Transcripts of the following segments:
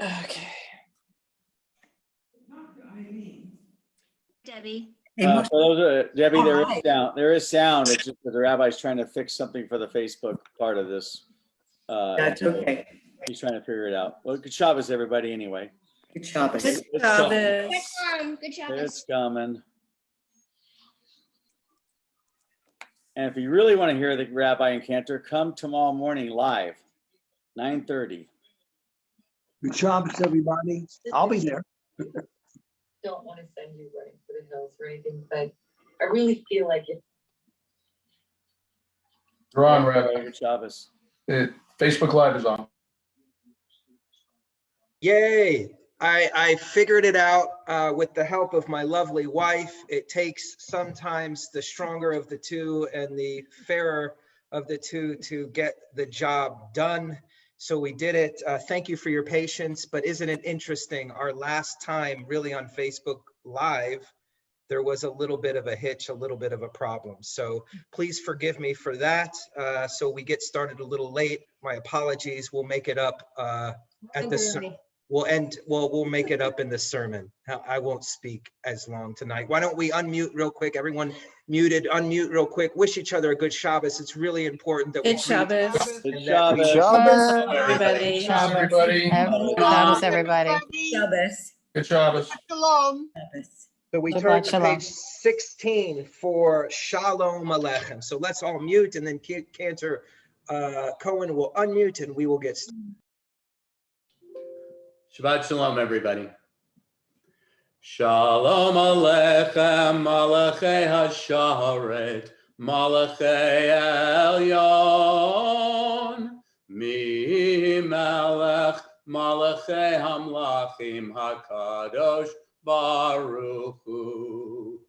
Okay. Debbie. For those, Debbie, there is Alright. sound. There is sound. It's just that the rabbi's trying to fix something for the Facebook part of this. That's okay. He's trying to figure it out. Well, good Shabbos, everybody. Anyway, Good Shabbos. It's coming. Good job. It's coming. And if you really want to hear the rabbi and cantor, come tomorrow morning live, 9:30. Good Shabbos, everybody. I'll be there. Don't want to send you running for the hills or anything, but I really feel like if You're on, Rabbi. Good Shabbos. Facebook Live is on. Yay! I figured it out with the help of my lovely wife. It takes sometimes the stronger of the two and the fairer of the two to get the job done. So we did it. Thank you for your patience. But isn't it interesting? Our last time really on Facebook Live, there was a little bit of a hitch, a little bit of a problem. So please forgive me for that. So we get started a little late. My apologies. We'll make it up at the we'll make it up in the sermon. I won't speak as long tonight. Why don't we unmute real quick? Everyone muted, unmute real quick. Wish each other a good Shabbos. It's really important that Good Shabbos. Good Shabbos. Everybody. Everybody. Shabbos, everybody. Shabbos. Good Shabbos. Shalom. Shabbos. So we Shabbat turn to shalom. page 16 for Shalom Aleichem. So let's all mute, and then Cantor Cohen will unmute and we will get started. Shabbat Shalom, everybody. Shalom Aleichem, Malachei HaSharet, Malachei Elyon, Mi Melech, Malachei Hamlachim HaKadosh Baruch Hu.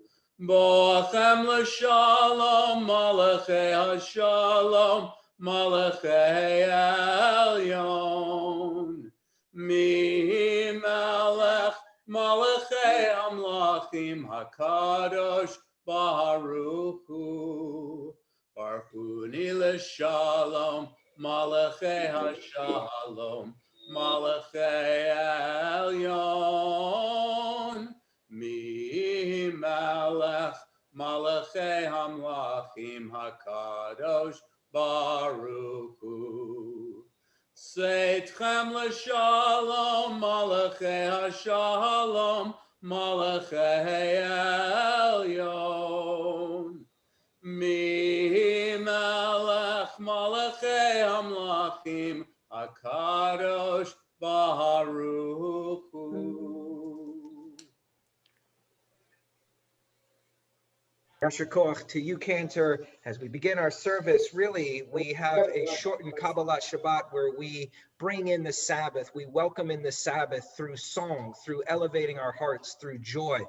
Bochem l'shalom, Malachei HaShalom, Malachei Elyon. Mi Melech, Malachei Amlachim HaKadosh Baruch Hu. Barchuni l'shalom, Malachei HaShalom, Malachei Elyon. Mi Melech, Malachei Amlachim HaKadosh Baruch Hu. Seitchem l'shalom, Malachei HaShalom, Malachei Elyon. Mi Melech, Malachei Amlachim HaKadosh Baruch Hu. Yasher Koach to you, Cantor. As we begin our service, really, we have a shortened Kabbalat Shabbat where we bring in the Sabbath. We welcome in the Sabbath through song, through elevating our hearts, through joy.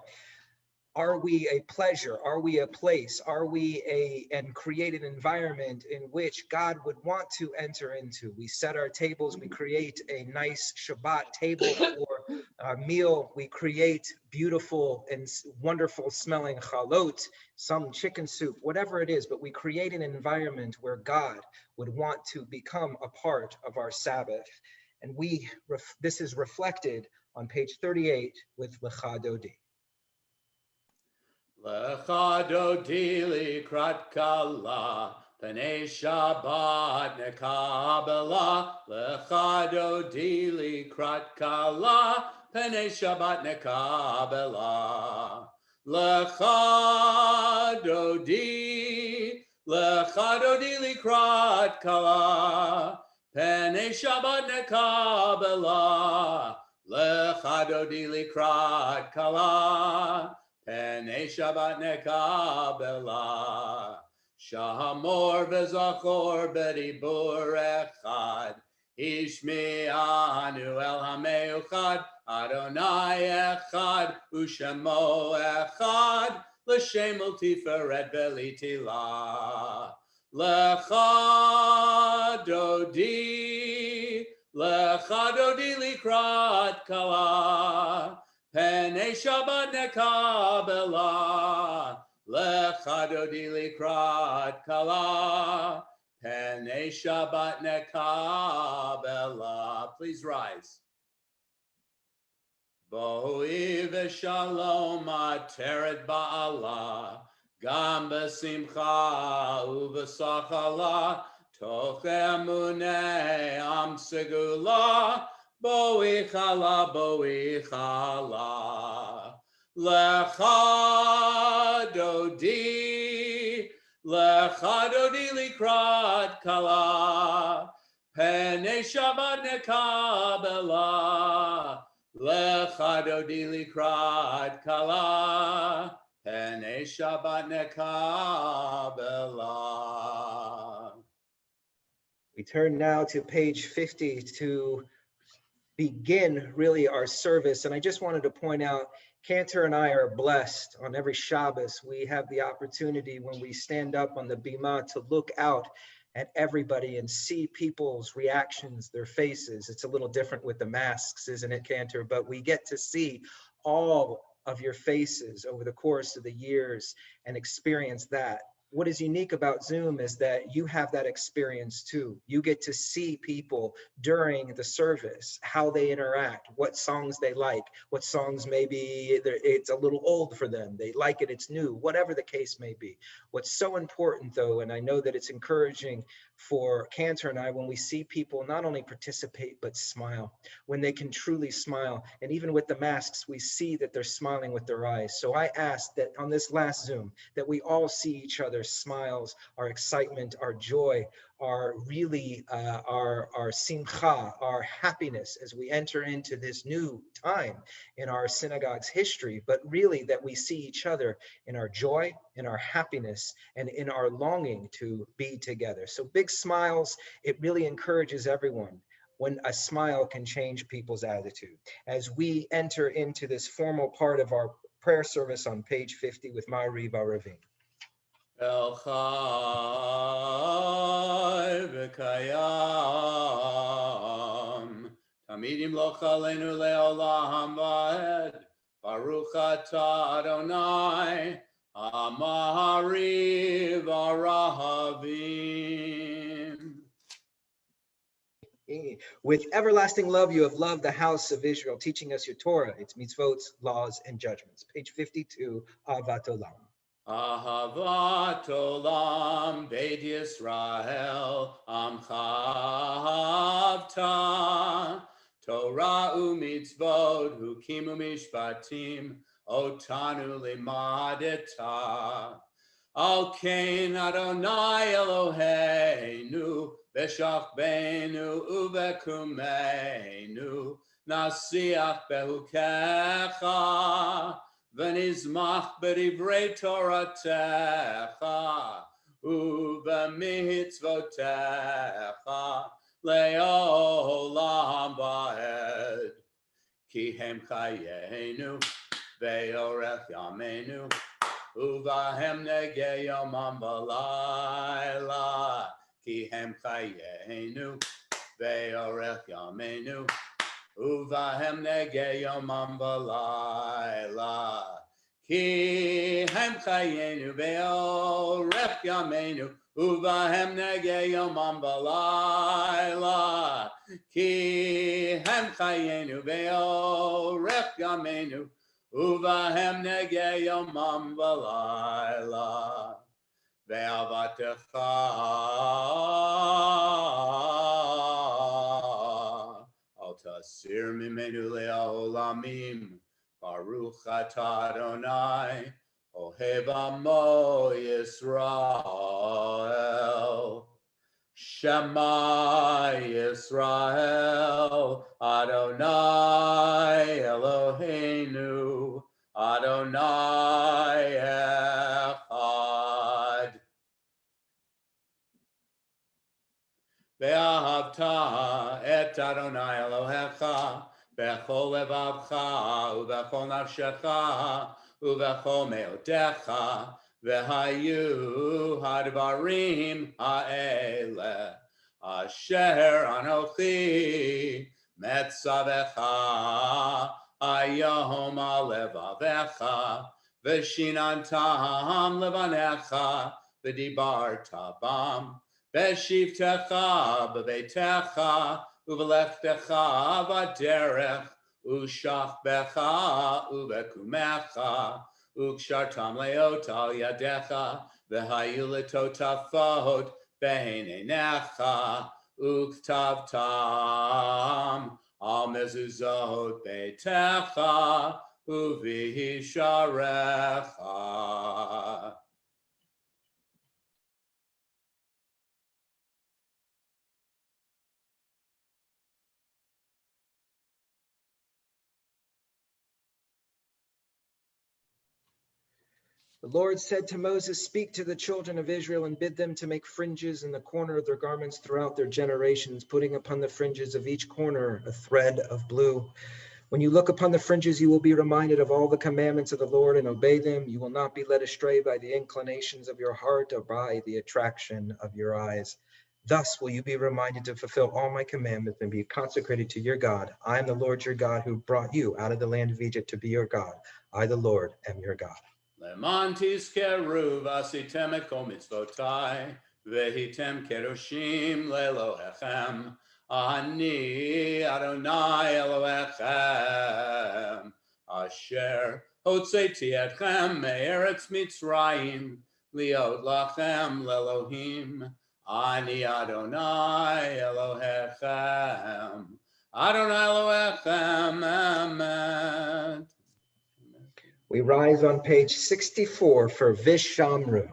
Are we a pleasure? Are we a place? Are we and create an environment in which God would want to enter into? We set our tables, we create a nice Shabbat table for a meal. We create beautiful and wonderful smelling chalot, some chicken soup, whatever it is, but we create an environment where God would want to become a part of our Sabbath. And this is reflected on page 38 with Lecha Dodi. Lecha Dodi likrat kala, Pnei Shabbat nekabela. Lecha Dodi likrat kala, Pnei Shabbat nekabela. Lecha Dodi likrat kala, Pnei Shabbat nekabela. Lecha Dodi likrat kala, Pnei Shabbat nekabela. Shamor v'zachor b'dibur echad, Ishmi'anu el hameuchad, Adonai echad, Ushemo echad, L'shem ul tiferet v'litila. Lecha Dodi likrat kala, Pnei Shabbat nekabela. Lecha Dodi likrat kala, Pnei Shabbat nekabela. Please rise. Boi v'shalom ateret ba'ala, gam b'simcha u'v'sachala, toch emunei am segula, boi chala, lecha dodi likrat kala, penei Shabbat nekabela, lecha dodi likrat kala, penei Shabbat nekabela. We turn now to page 50 to begin really our service. And I just wanted to point out, Cantor and I are blessed on every Shabbos. We have the opportunity when we stand up on the bima to look out at everybody and see people's reactions, their faces. It's a little different with the masks, isn't it, Cantor? But we get to see all of your faces over the course of the years and experience that. What is unique about Zoom is that you have that experience too. You get to see people during the service, how they interact, what songs they like, what songs maybe it's a little old for them, they like it, it's new, whatever the case may be. What's so important though, and I know that it's encouraging for Cantor and I, when we see people not only participate, but smile, when they can truly smile. And even with the masks, we see that they're smiling with their eyes. So I ask that on this last Zoom, that we all see each other's smiles, our excitement, our joy, our really, our simcha, our happiness as we enter into this new time in our synagogue's history, but really that we see each other in our joy, in our happiness, and in our longing to be together. So big smiles, it really encourages everyone when a smile can change people's attitude. As we enter into this formal part of our prayer service on page 50 with Ma'ariv Aravim. El Chai v'Kayam, Tamidim lo chalenu le'olam va'ed, Baruch atah Adonai, Amahariv Arahavim. With everlasting love, you have loved the house of Israel, teaching us your Torah, its mitzvot, laws, and judgments. Page 52, Ahavat Olam. Ahavat olam Beit Yisrael amcha havta Torah u'mitzvot hukim u'mishpatim otanu limadeta Al kein Adonai Eloheinu b'shach beinu u'bekumeinu nasiach behukecha V'nizmach b'divrei Toratecha u'b'mitzvotecha le'olam va'ed. Ki hem chayenu ve'orech yameinu u'vahem negei yomam v'layla. Ki hem chayenu ve'orech yameinu Uvahem negei yomam v'layla, ki hem chayenu ve'orech yameinu. Uvahem negei yomam v'layla, ki hem chayenu ve'orech yameinu. Uvahem negei yomam v'layla, ve'avatecha. Tasir mimenu le'olamim, Baruch atah Adonai, Ohev amo Yisrael. Shema Yisrael, Adonai Eloheinu, Adonai Echad. Ve'ahavta et Adonai Elohecha bechol levavcha uvechol nafshecha uvechol meotecha vehayu hadvarim ha'ele asher anochi metzavecha ayom alevavecha v'shinantam levanecha v'dibarta bam Beshivtecha b'beitecha uvelechtecha v'derech Ushachbecha uvekumecha, ukshartam leot al yadecha, v'hayu letotafot b'heinenecha, uktavtam al mezuzot beitecha, uvihisharecha. The Lord said to Moses, speak to the children of Israel and bid them to make fringes in the corner of their garments throughout their generations, putting upon the fringes of each corner a thread of blue. When you look upon the fringes, you will be reminded of all the commandments of the Lord and obey them. You will not be led astray by the inclinations of your heart or by the attraction of your eyes. Thus will you be reminded to fulfill all my commandments and be consecrated to your God. I am the Lord your God who brought you out of the land of Egypt to be your God. I, the Lord, am your God. Leman tizkeru v'asitem et kol mitzvotai, v'hitem kedoshim le'elohechem. Ani Adonai Elohechem, asher hotzeiti etchem me'eretz Mitzrayim, liot lachem le'elohim. Ani Adonai Elohechem, Adonai Elohechem, amen. We rise on page 64 for Vishamru.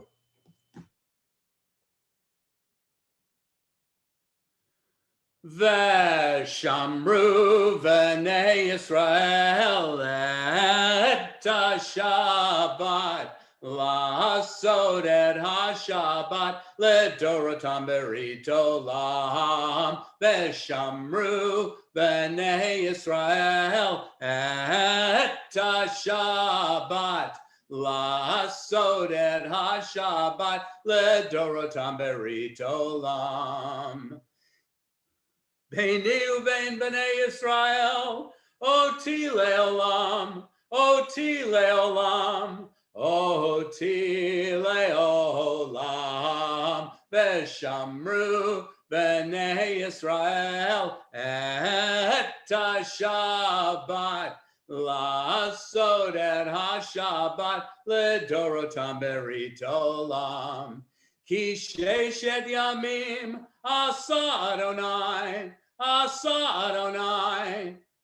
Veshamru v'nei Yisrael et ha-Shabbat, la'asod et ha-Shabbat, le'dorotam berit olam. Veshamru v'nei Yisrael et ha-Shabbat, la'asod et ha-Shabbat, le'dorotam berit olam. Beini uvein b'nei Yisrael, oti le'olam, oti le'olam, oti le'olam. Veshamru b'nei Yisrael et ha-Shabbat, la'asod et ha-Shabbat, le'dorotam berit olam. Ki sheshet yamim asa Adonai,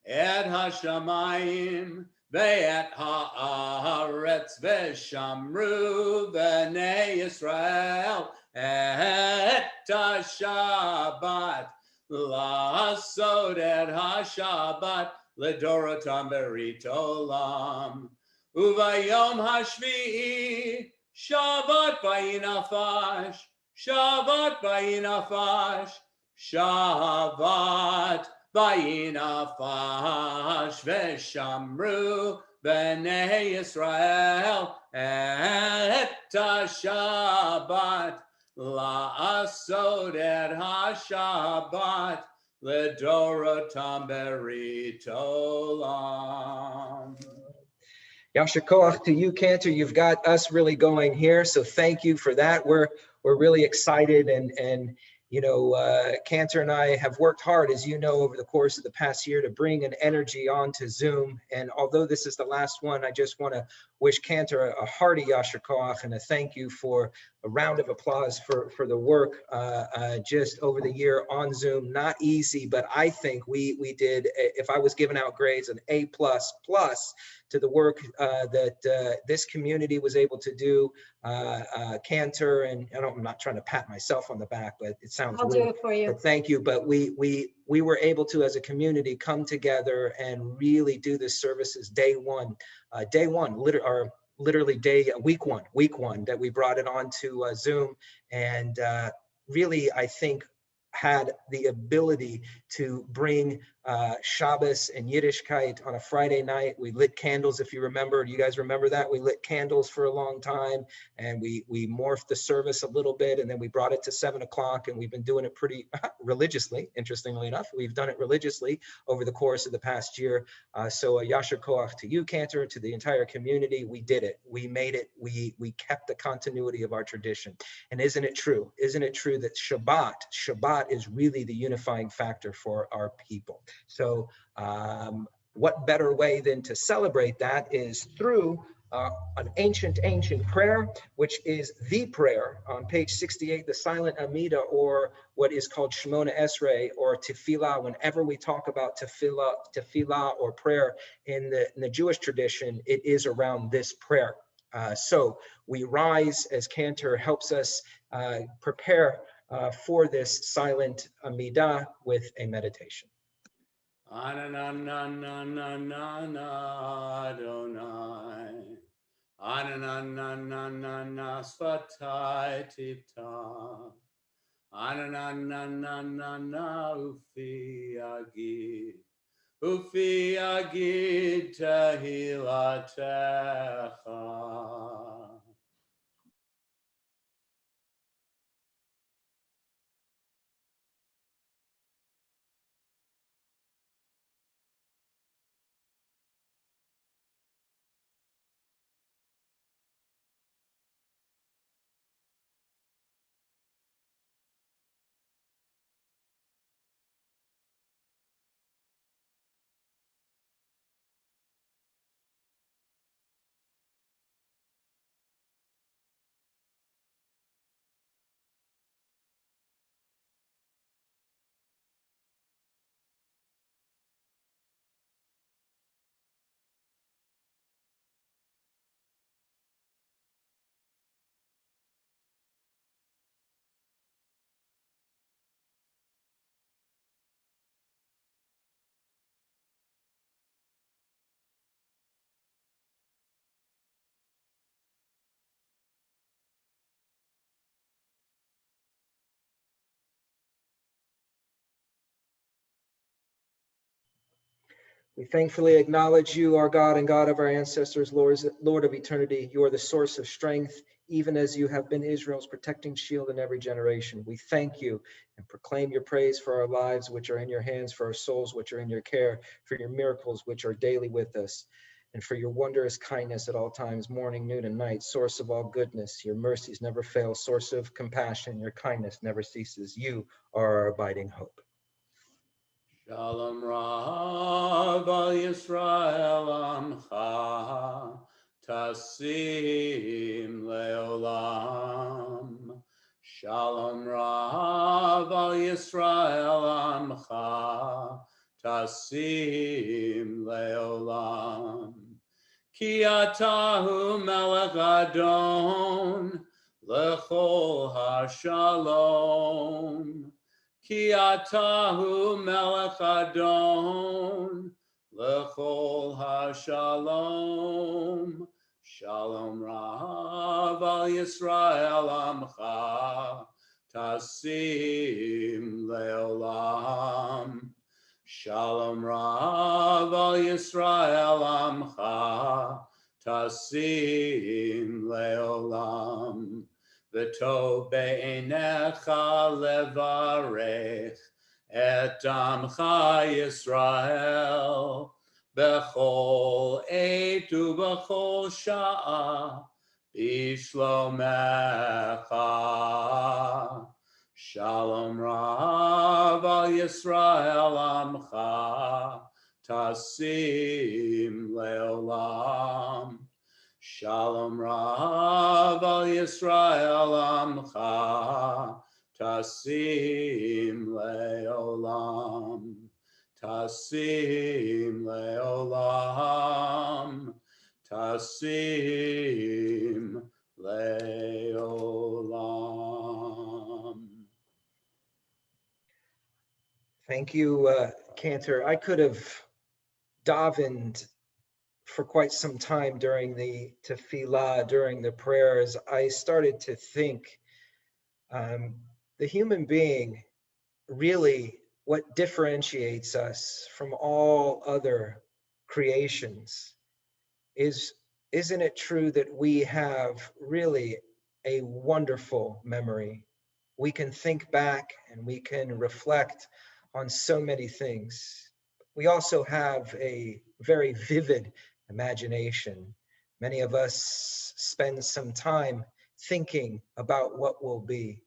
et hashamayim ve'et haaretz veshamru v'nei Yisrael et ha-Shabbat, la'asod et ha-Shabbat, le'dorotam berit olam. Uvayom hashvi'i Shabbat vayinafash, Shabbat vayinafash, Shabbat vayinafash, veshamru b'nei Yisrael et ha-Shabbat, la'asod et ha-Shabbat, le'dorotam berit olam. Yasher Koach to you, Cantor. You've got us really going here, so thank you for that. We're really excited, and you know, Cantor and I have worked hard, as you know, over the course of the past year to bring an energy onto Zoom. And although this is the last one, I just want to wish Cantor a hearty Yasher Koach and a thank you for a round of applause for the work just over the year on Zoom. Not easy, but I think we did, if I was giving out grades, an A++ to the work that this community was able to do. Cantor, and I'm not trying to pat myself on the back, but it sounds I'll weird. do it for you. But thank you. But we were able to, as a community, come together and really do this services day one, week one that we brought it on to Zoom, and really, I think, had the ability to bring Shabbos and Yiddishkeit on a Friday night. We lit candles, if you remember. You guys remember that? We lit candles for a long time, and we morphed the service a little bit, and then we brought it to 7 o'clock, and we've been doing it pretty religiously, interestingly enough. We've done it religiously over the course of the past year. So a Yasher Koach to you, Cantor, to the entire community. We did it. We made it. We kept the continuity of our tradition. And isn't it true? Isn't it true that Shabbat is really the unifying factor for our people? So what better way than to celebrate that is through an ancient prayer, which is the prayer on page 68, the silent Amida, or what is called Shemona Esrei, or Tefillah. Whenever we talk about tefillah or prayer in the Jewish tradition, it is around this prayer. So we rise as Cantor helps us prepare for this silent Amida with a meditation. Anananananana Adonai. Anananananana Sfatai Tifta. Anananananana Ufi Agid. Ufi Agid Tehilatecha. We thankfully acknowledge you, our God and God of our ancestors, Lord of eternity. You are the source of strength, even as you have been Israel's protecting shield in every generation. We thank you and proclaim your praise for our lives, which are in your hands, for our souls, which are in your care, for your miracles, which are daily with us, and for your wondrous kindness at all times, morning, noon, and night, source of all goodness. Your mercies never fail, source of compassion. Your kindness never ceases. You are our abiding hope. Shalom Rav al Yisrael Amcha Tasim Leolam. Shalom Rav al Yisrael Amcha Tasim Leolam. Ki atahu melech Adon lechol hashalom. Ki atahu melech Adon lechol hashalom. Shalom Rav al Yisrael Amcha Tasim Leolam. Shalom Rav al Yisrael Amcha Tasim Leolam. V'tov be'enecha levarech et amcha Yisrael b'chol eit u'b'chol sha'a b'shlomecha. Shalom Rav al Yisrael Amcha Tasim Leolam. Shalom Rav al Yisrael Amcha Tasim Leolam. Tasim Leolam. Tasim Leolam. Thank you, Cantor. I could have davened for quite some time during the tefillah, during the prayers. I started to think the human being, really what differentiates us from all other creations isn't it true that we have really a wonderful memory? We can think back and we can reflect on so many things. We also have a very vivid imagination. Many of us spend some time thinking about what will be.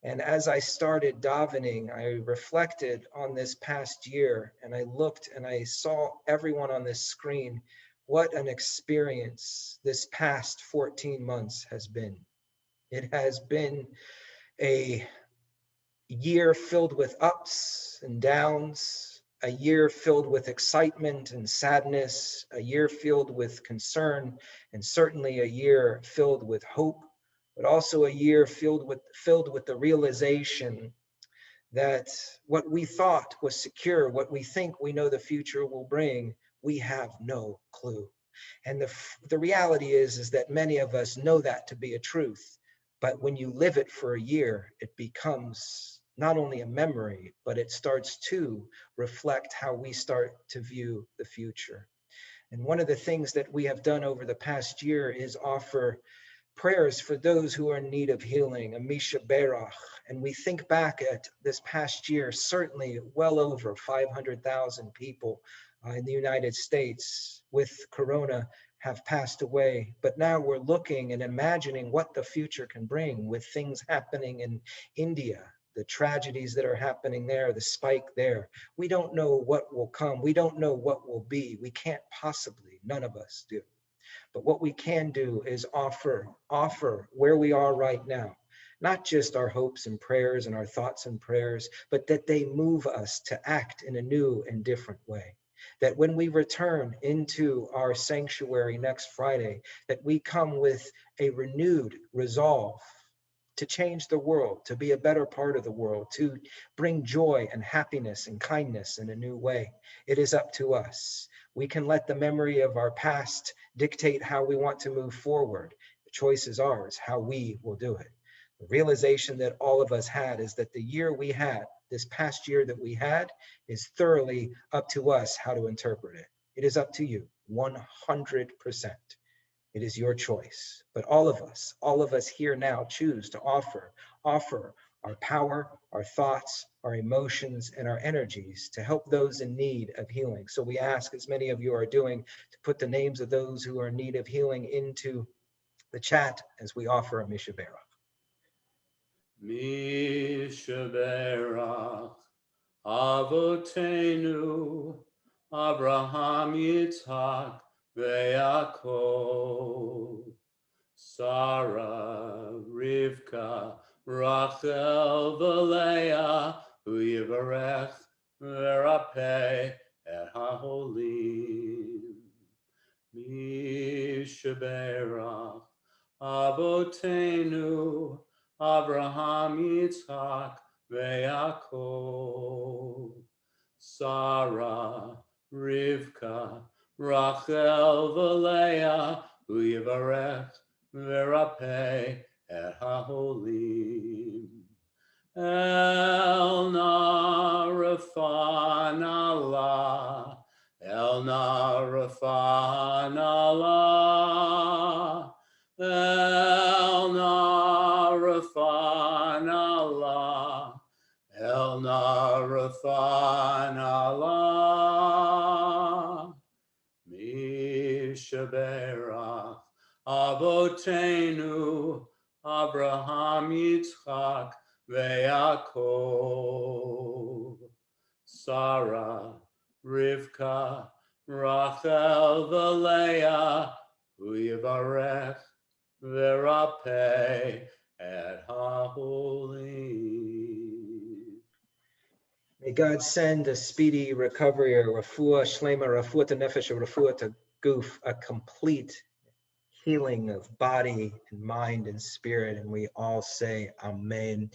And as I started davening, I reflected on this past year, and I looked and I saw everyone on this screen. What an experience this past 14 months has been. It has been a year filled with ups and downs, a year filled with excitement and sadness, a year filled with concern, and certainly a year filled with hope, but also a year filled with the realization that what we thought was secure, what we think we know the future will bring, we have no clue. And the reality is that many of us know that to be a truth, but when you live it for a year, it becomes not only a memory, but it starts to reflect how we start to view the future. And one of the things that we have done over the past year is offer prayers for those who are in need of healing, a Misha Berach. And we think back at this past year, certainly well over 500,000 people in the United States with Corona have passed away. But now we're looking and imagining what the future can bring with things happening in India, the tragedies that are happening there, the spike there. We don't know what will come. We don't know what will be. We can't possibly, none of us do. But what we can do is offer where we are right now, not just our hopes and prayers and our thoughts and prayers, but that they move us to act in a new and different way. That when we return into our sanctuary next Friday, that we come with a renewed resolve to change the world, to be a better part of the world, to bring joy and happiness and kindness in a new way. It is up to us. We can let the memory of our past dictate how we want to move forward. The choice is ours, how we will do it. The realization that all of us had is that the year we had, this past year that we had, is thoroughly up to us how to interpret it. It is up to you, 100%. It is your choice. But all of us here now choose to offer our power, our thoughts, our emotions, and our energies to help those in need of healing. So we ask, as many of you are doing, to put the names of those who are in need of healing into the chat as we offer a Misha Berach. Misha Berach Avotenu Abraham Yitzhak Ve'Yaakov Sarah Rivka Rachel V'Leah Hu Yivarech V'Rapeh Et HaHolim Misha Berach Avotenu Abraham Yitzhak Ve'Yaakov Sarah Rivka Rachel V'Leah Hu Yivarech V'Rapeh Et HaHolim El Narafan Allah El Narafan Allah El Narafan Allah El Narafan Allah Misha Berach Avotenu Abraham Yitzchak Ve'Yaakov Sarah Rivka Rachel V'Leah Hu Yivarech V'Rapeh Et HaHolim. May God send a speedy recovery, a refuah shlema, refuah nefesh, a refuah guf, a complete healing of body and mind and spirit. And we all say amen.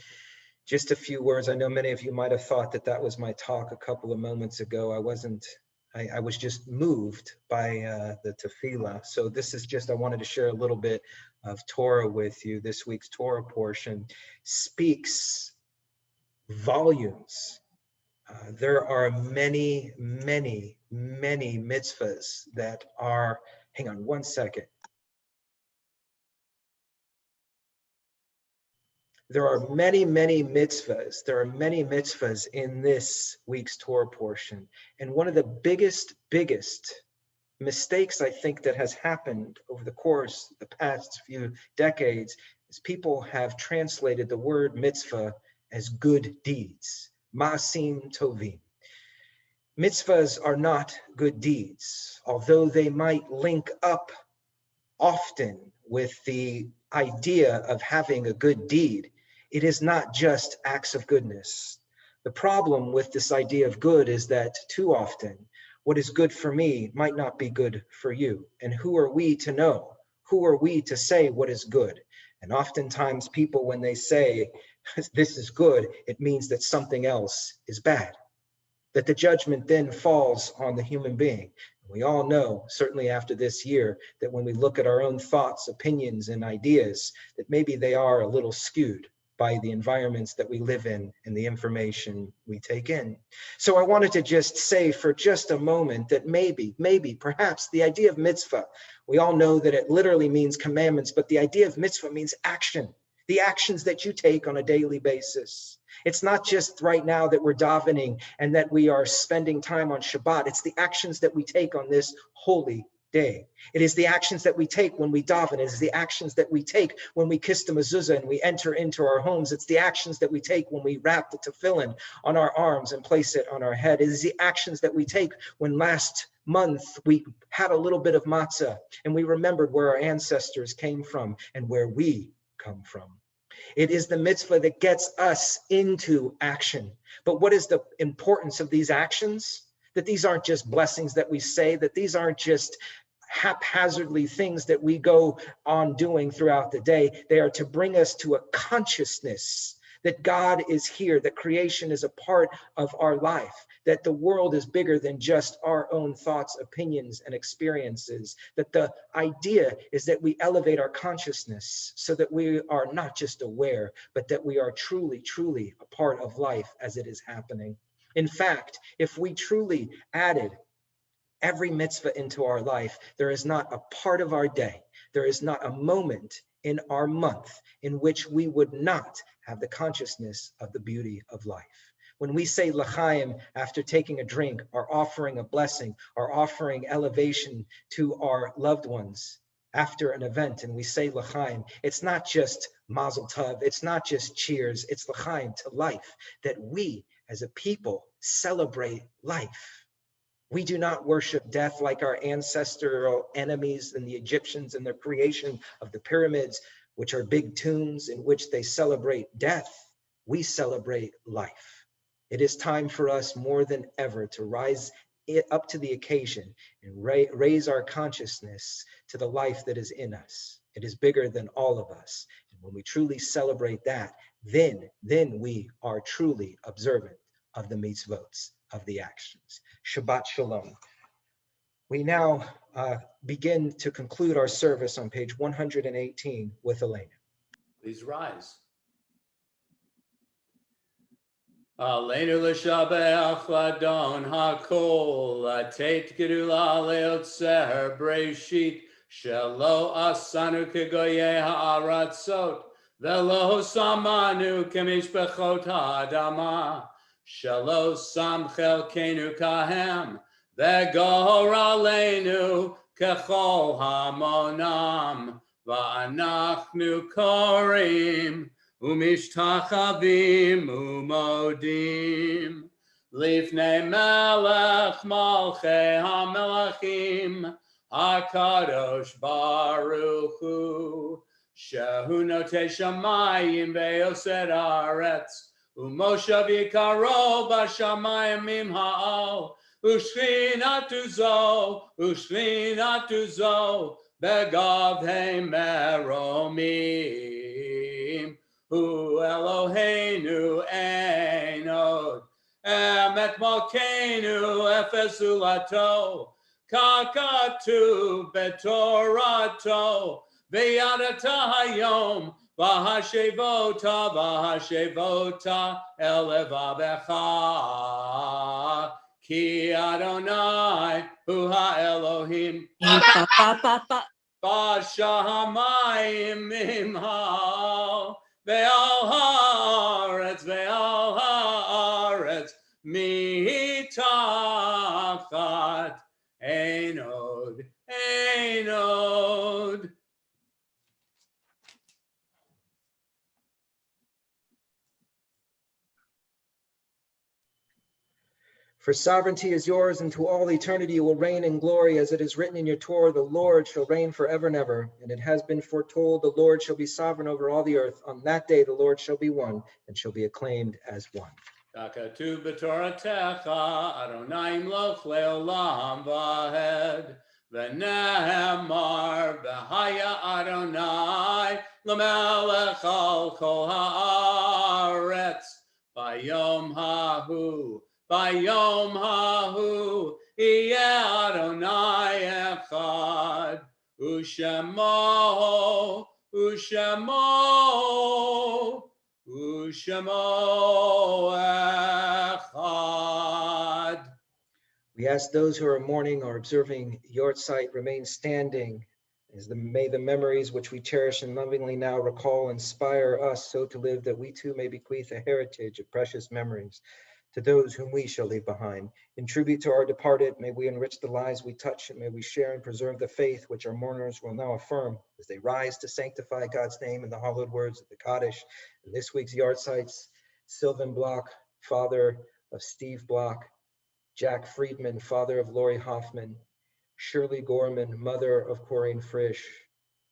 Just a few words. I know many of you might have thought that that was my talk a couple of moments ago. I wasn't. I was just moved by the tefillah. So this is just, I wanted to share a little bit of Torah with you. This week's Torah portion speaks volumes. There are many, many, many mitzvahs that are, hang on one second. There are many, many mitzvahs. There are many mitzvahs in this week's Torah portion. And one of the biggest mistakes I think that has happened over the course of the past few decades is people have translated the word mitzvah as good deeds, ma'asim tovim. Mitzvahs are not good deeds, although they might link up often with the idea of having a good deed. It is not just acts of goodness. The problem with this idea of good is that too often, what is good for me might not be good for you. And who are we to know? Who are we to say what is good? And oftentimes people, when they say this is good, it means that something else is bad, that the judgment then falls on the human being. We all know, certainly after this year, that when we look at our own thoughts, opinions, and ideas, that maybe they are a little skewed by the environments that we live in and the information we take in. So I wanted to just say for just a moment that maybe, perhaps the idea of mitzvah, we all know that it literally means commandments, but the idea of mitzvah means action, the actions that you take on a daily basis. It's not just right now that we're davening and that we are spending time on Shabbat. It's the actions that we take on this holy day. It is the actions that we take when we daven. It is the actions that we take when we kiss the mezuzah and we enter into our homes. It's the actions that we take when we wrap the tefillin on our arms and place it on our head. It is the actions that we take when last month we had a little bit of matzah and we remembered where our ancestors came from and where we come from. It is the mitzvah that gets us into action. But what is the importance of these actions? That these aren't just blessings that we say, that these aren't just haphazardly things that we go on doing throughout the day. They are to bring us to a consciousness that God is here, that creation is a part of our life, that the world is bigger than just our own thoughts, opinions, and experiences, that the idea is that we elevate our consciousness so that we are not just aware, but that we are truly, truly a part of life as it is happening. In fact, if we truly added every mitzvah into our life, there is not a part of our day, there is not a moment in our month in which we would not have the consciousness of the beauty of life. When we say l'chaim after taking a drink, or offering a blessing, or offering elevation to our loved ones after an event, and we say l'chaim, it's not just mazel tov, it's not just cheers, it's l'chaim to life, that we as a people celebrate life. We do not worship death like our ancestral enemies and the Egyptians and their creation of the pyramids, which are big tombs in which they celebrate death. We celebrate life. It is time for us more than ever to rise up to the occasion and raise our consciousness to the life that is in us. It is bigger than all of us. And when we truly celebrate that, then we are truly observant of the mitzvot, of the actions. Shabbat Shalom. We now begin to conclude our service on page 118 with Elena. Please rise. Aleinu l'shabeach l'adon hakol, latet gedula leotzer breshit, shelo asanu kegoye ha'aratzot, velo samanu kemishpechot ha'adama, shelo sam chelkenu kahem, vegor aleinu kechol hamonam, va'anachnu korim, Umishtachavim umodim lifnei melech malchei hamelachim hakadosh baruch hu shehu notei shamayim ve'osed haaretz umoshav yikaro b'shamayim ha'al ushchinatu zo begavhei meromim Hu Eloheinu ein od, emet malkeinu efes ulato, kakatu betorato, v'yadata hayom, v'hashevota elevavecha, ki Adonai hu ha'Elohim, b'shamayim mimha, Ve'al haaretz mitachat ein od. For sovereignty is yours, and to all eternity you will reign in glory, as it is written in your Torah, the Lord shall reign forever and ever. And it has been foretold, the Lord shall be sovereign over all the earth. On that day the Lord shall be one, and shall be acclaimed as one. Takatu b'toratecha, Adonai imloch le'olam v'hed. V'nehemar b'haya Adonai l'melech al kol haaretz. Bayom hahu, bayom hahu, yeh Adonai echad. Ushemo, ushemo, ushemo echad. We ask those who are mourning or observing Yortzeit remain standing, as may the memories which we cherish and lovingly now recall inspire us so to live that we too may bequeath a heritage of precious memories to those whom we shall leave behind. In tribute to our departed, may we enrich the lives we touch, and may we share and preserve the faith which our mourners will now affirm as they rise to sanctify God's name in the hallowed words of the Kaddish. In this week's Yahrzeits, Sylvan Block, father of Steve Block, Jack Friedman, father of Lori Hoffman, Shirley Gorman, mother of Corinne Frisch,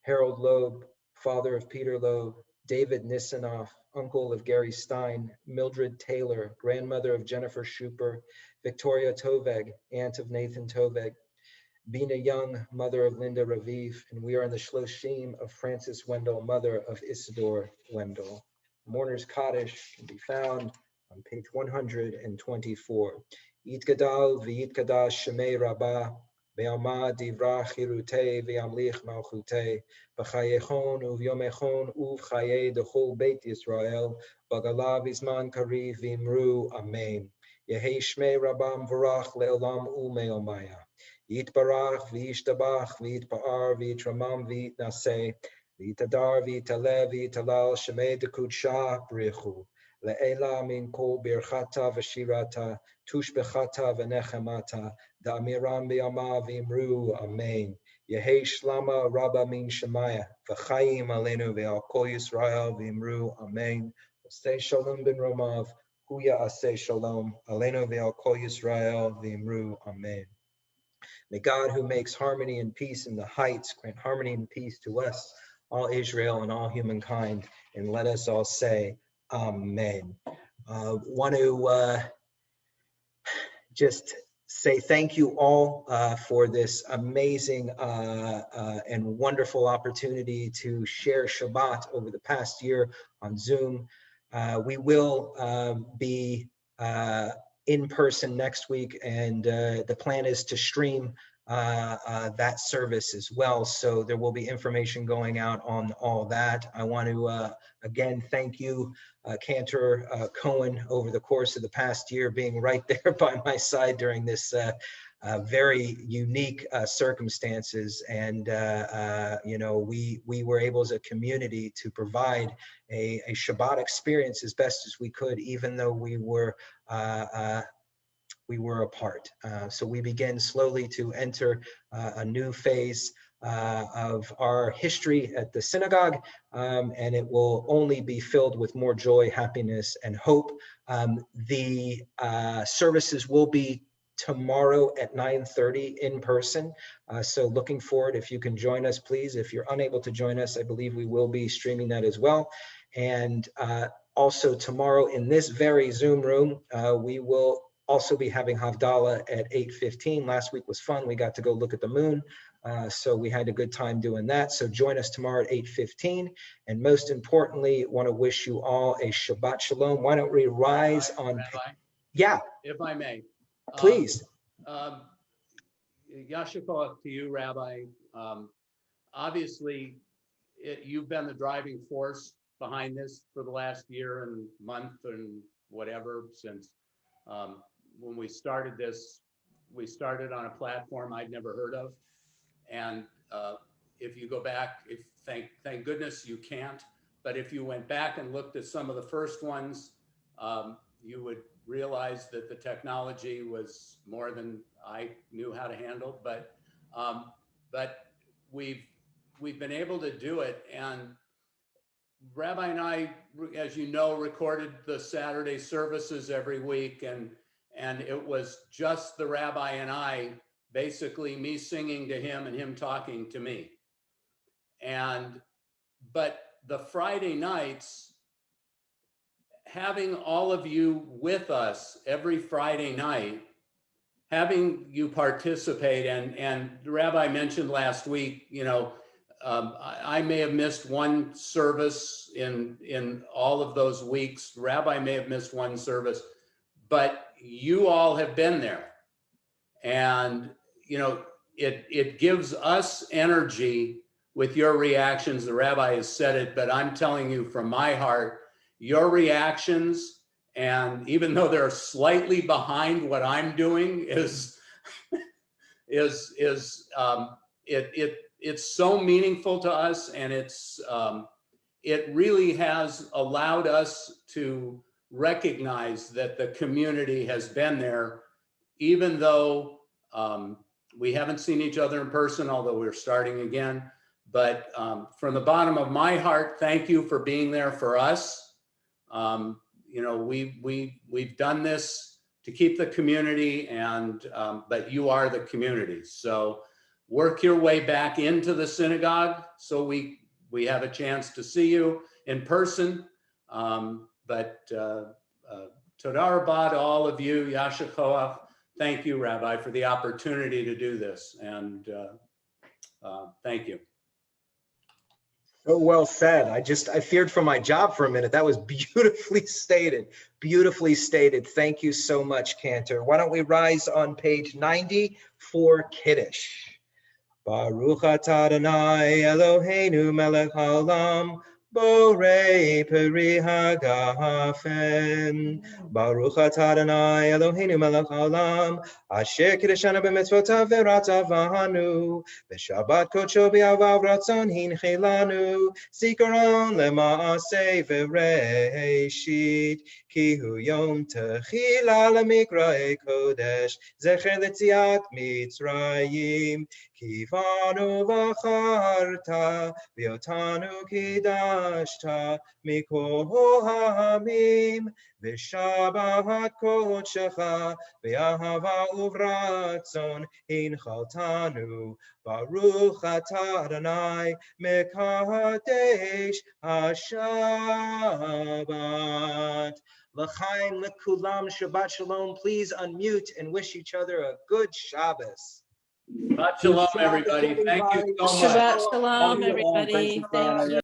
Harold Loeb, father of Peter Loeb, David Nisanoff, uncle of Gary Stein, Mildred Taylor, grandmother of Jennifer Schuper, Victoria Toveg, aunt of Nathan Toveg, Bina Young, mother of Linda Raviv, and we are in the Shloshim of Frances Wendell, mother of Isidore Wendell. Mourner's Kaddish can be found on page 124. Yitgadal v'yitkadash shemei rabbah, ve'amad divra chirutei ve'amlich malchutei, v'chayechon uv'yomechon uv'chayei d'chol beit Yisrael, b'galav izman kariv v'imru amen. Yehei shmei rabbam v'rach le'olam u'me'omaya. Yitbarach v'yishtabach v'yitpa'ar v'yitramam v'yitnaseh, v'yitadar v'yitaleh v'yitalal shemei d'kudsha brichu. Le'ela min kol birchata v'shirata, tushbechata v'nechemata, da'amiram b'yama v'imru amen. Yehei shlama rabba min shemaya, v'chayim alenu v'al kol Yisrael v'imru amen. Osei shalom ben romav, huya aseh shalom, alenu v'al kol Yisrael v'imru amen. May God, who makes harmony and peace in the heights, grant harmony and peace to us, all Israel and all humankind, and let us all say, Amen. Want to just say thank you all for this amazing and wonderful opportunity to share Shabbat over the past year on Zoom. We will be in person next week, and the plan is to stream that service as well. So there will be information going out on all that. I want to again thank you, Cantor Cohen, over the course of the past year, being right there by my side during this very unique circumstances. And you know, we were able as a community to provide a Shabbat experience as best as we could, even though we were apart. So we begin slowly to enter a new phase of our history at the synagogue, and it will only be filled with more joy, happiness, and hope. The services will be tomorrow at 9:30 in person. So looking forward, if you can join us, please. If you're unable to join us, I believe we will be streaming that as well. And also tomorrow in this very Zoom room, we will also be having Havdalah at 8:15. Last week was fun. We got to go look at the moon. So we had a good time doing that. So join us tomorrow at 8:15. And most importantly, want to wish you all a Shabbat Shalom. Why don't we rise on? Rabbi, Yeah, if I may. please. Yasher Koach to you, Rabbi. Obviously, you've been the driving force behind this for the last year and month and whatever since when we started this. We started on a platform I'd never heard of, and if you go back, thank goodness you can't. But if you went back and looked at some of the first ones, you would realize that the technology was more than I knew how to handle. But we've been able to do it. And Rabbi and I, as you know, recorded the Saturday services every week, and and it was just the rabbi and I, basically me singing to him and him talking to me. But the Friday nights, having all of you with us every Friday night, having you participate, and the rabbi mentioned last week, I may have missed one service in all of those weeks. The rabbi may have missed one service, but you all have been there. And, it gives us energy with your reactions. The rabbi has said it, but I'm telling you from my heart, your reactions, and even though they're slightly behind what I'm doing, it's so meaningful to us, and it really has allowed us to recognize that the community has been there, even though we haven't seen each other in person, although we're starting again. But from the bottom of my heart, thank you for being there for us. We've done this to keep the community, but you are the community. So work your way back into the synagogue so we have a chance to see you in person. But Toda Rabah to all of you, Yasher Koach. Thank you, Rabbi, for the opportunity to do this, and thank you. So well said. I feared for my job for a minute. That was beautifully stated. Beautifully stated. Thank you so much, Cantor. Why don't we rise on page 90 for Kiddush? Baruch atah Adonai Eloheinu melech haolam, borei peri hagafen. Baruch atah Adonai Eloheinu melech haolam, asher kiddushanu b'mitzvotav v'ratavanu, v'shabbat kodsho b'avav ratzon hinchilanu, zikaron lema'aseh v'reishit, ki hu yom techila lemikra'ei kodesh, zecher l'tziat mitzrayim. Kivanu v'charta, v'yotanu kidashta, mikol ha'amim, v'shabbat kodshecha, v'ahava uvratzon, hinchaltanu, baruch atah Adonai, mekadesh haShabbat. L'chaim l'kulam, Shabbat Shalom. Please unmute and wish each other a good Shabbos. Shabbat Shalom, everybody. Thank you so much. Shabbat Shalom, everybody. Thank you.